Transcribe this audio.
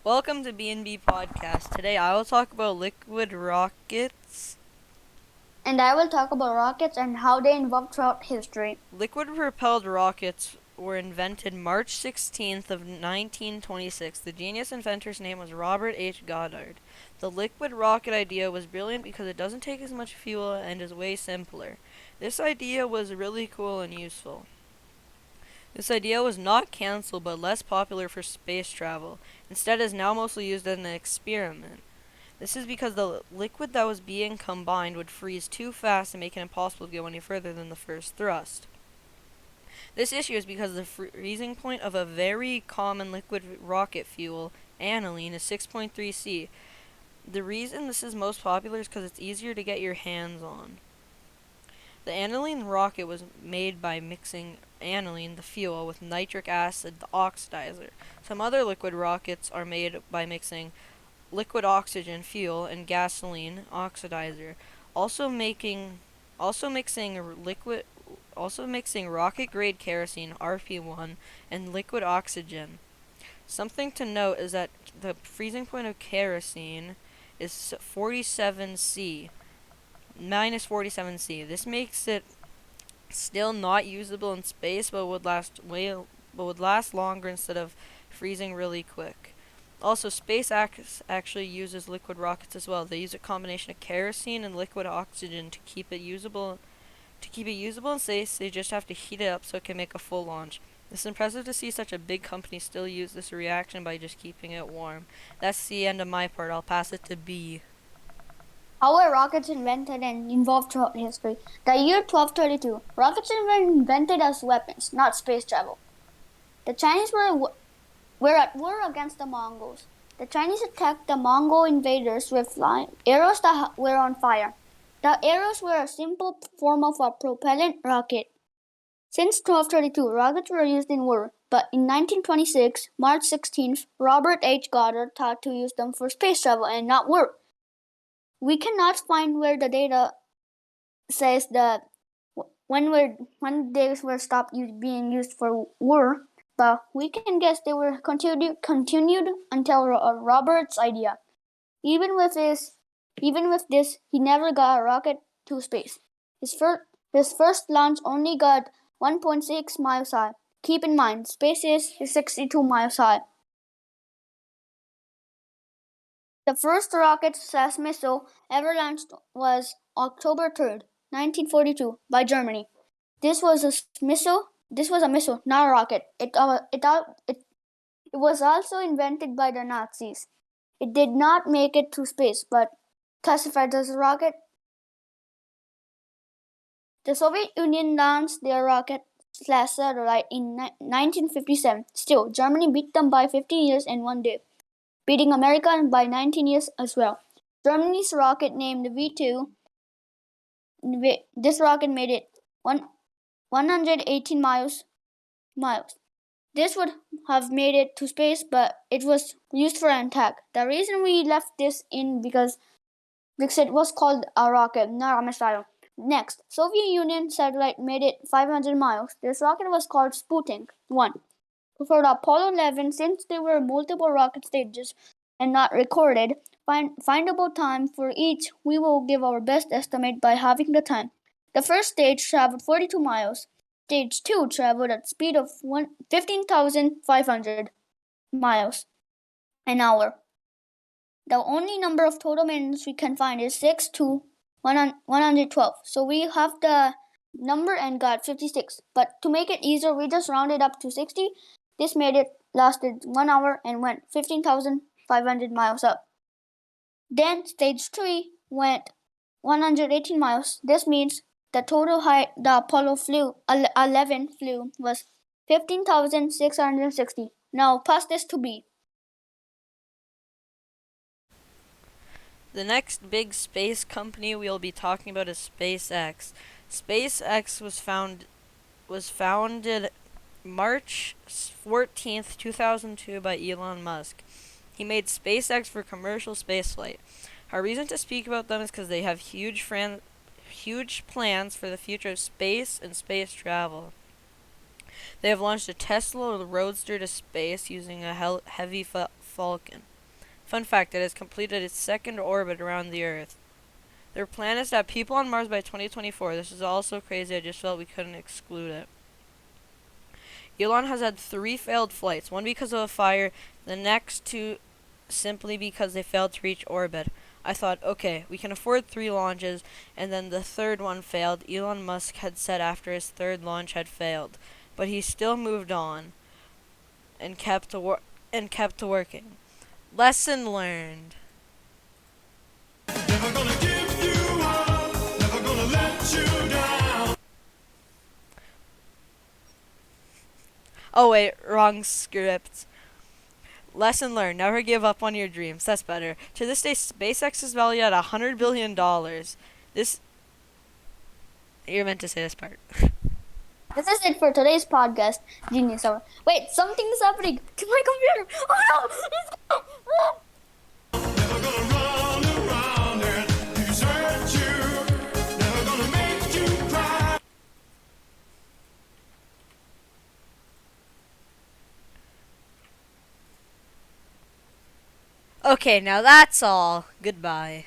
Welcome to B&B Podcast. Today I will talk about liquid rockets. And I will talk about rockets and how they evolved throughout history. Liquid-propelled rockets were invented March 16th of 1926. The genius inventor's name was Robert H. Goddard. The liquid rocket idea was brilliant because it doesn't take as much fuel and is way simpler. This idea was really cool and useful. This idea was not cancelled but less popular for space travel. Instead, it is now mostly used as an experiment. This is because the liquid that was being combined would freeze too fast and make it impossible to go any further than the first thrust. This issue is because the freezing point of a very common liquid rocket fuel, aniline, is 6.3 C. The reason this is most popular is because it's easier to get your hands on. The aniline rocket was made by mixing aniline, the fuel, with nitric acid, the oxidizer. Some other liquid rockets are made by mixing liquid oxygen, fuel, and gasoline, oxidizer. Also making, also mixing liquid, also mixing rocket-grade kerosene, RP1, and liquid oxygen. Something to note is that the freezing point of kerosene is 47 C, minus 47 C. This makes it still not usable in space, but would last longer instead of freezing really quick. Also, SpaceX actually uses liquid rockets as well. They use a combination of kerosene and liquid oxygen to keep it usable. To keep it usable in space, they just have to heat it up so it can make a full launch. It's impressive to see such a big company still use this reaction by just keeping it warm. That's the end of my part. I'll pass it to B. How were rockets invented and evolved throughout history? The year 1232, rockets were invented as weapons, not space travel. The Chinese were at war against the Mongols. The Chinese attacked the Mongol invaders with arrows that were on fire. The arrows were a simple form of a propellant rocket. Since 1232, rockets were used in war, but in 1926, March 16th, Robert H. Goddard thought to use them for space travel and not war. We cannot find where the data says that when they were stopped being used for war, but we can guess they were continued until Robert's idea. Even with this, he never got a rocket to space. His first launch only got 1.6 miles high. Keep in mind, space is 62 miles high. The first rocket/missile ever launched was October 3rd, 1942, by Germany. This was a missile, not a rocket. It was also invented by the Nazis. It did not make it to space, but classified as a rocket. The Soviet Union launched their rocket/satellite in 1957. Still, Germany beat them by 15 years and 1 day, beating America by 19 years as well. Germany's rocket, named V2, this rocket made it 118 miles. This would have made it to space, but it was used for an attack. The reason we left this in because it was called a rocket, not a missile. Next, Soviet Union satellite made it 500 miles. This rocket was called Sputnik 1. For the Apollo 11, since there were multiple rocket stages and not recorded, findable time for each, we will give our best estimate by having the time. The first stage traveled 42 miles. Stage 2 traveled at speed of 15,500 miles an hour. The only number of total minutes we can find is 6 to 112. So we have the number and got 56. But to make it easier, we just rounded up to 60. This made it lasted 1 hour and went 15,500 miles up. Then stage 3 went 118 miles. This means the total height the Apollo 11 flew was 15,660. Now pass this to B. The next big space company we will be talking about is SpaceX. SpaceX was founded March 14th, 2002 by Elon Musk. He made SpaceX for commercial spaceflight. Our reason to speak about them is because they have huge plans for the future of space and space travel. They have launched a Tesla Roadster to space using a heavy Falcon. Fun fact, it has completed its second orbit around the Earth. Their plan is to have people on Mars by 2024. This is all so crazy, I just felt we couldn't exclude it. Elon has had 3 failed flights, one because of a fire, the next 2 simply because they failed to reach orbit. I thought, okay, we can afford 3 launches, and then the third one failed. Elon Musk had said after his third launch had failed, but he still moved on and kept working. Lesson learned. Never gonna give you up, never gonna let you down. Oh wait, wrong script. Lesson learned, never give up on your dreams. That's better. To this day, SpaceX is valued at $100 billion. You're meant to say this part. This is it for today's podcast, Genius Hour. Wait, something's happening to my computer. Oh no! Never gonna run around and desert you. Never gonna make you cry. Okay, now that's all. Goodbye.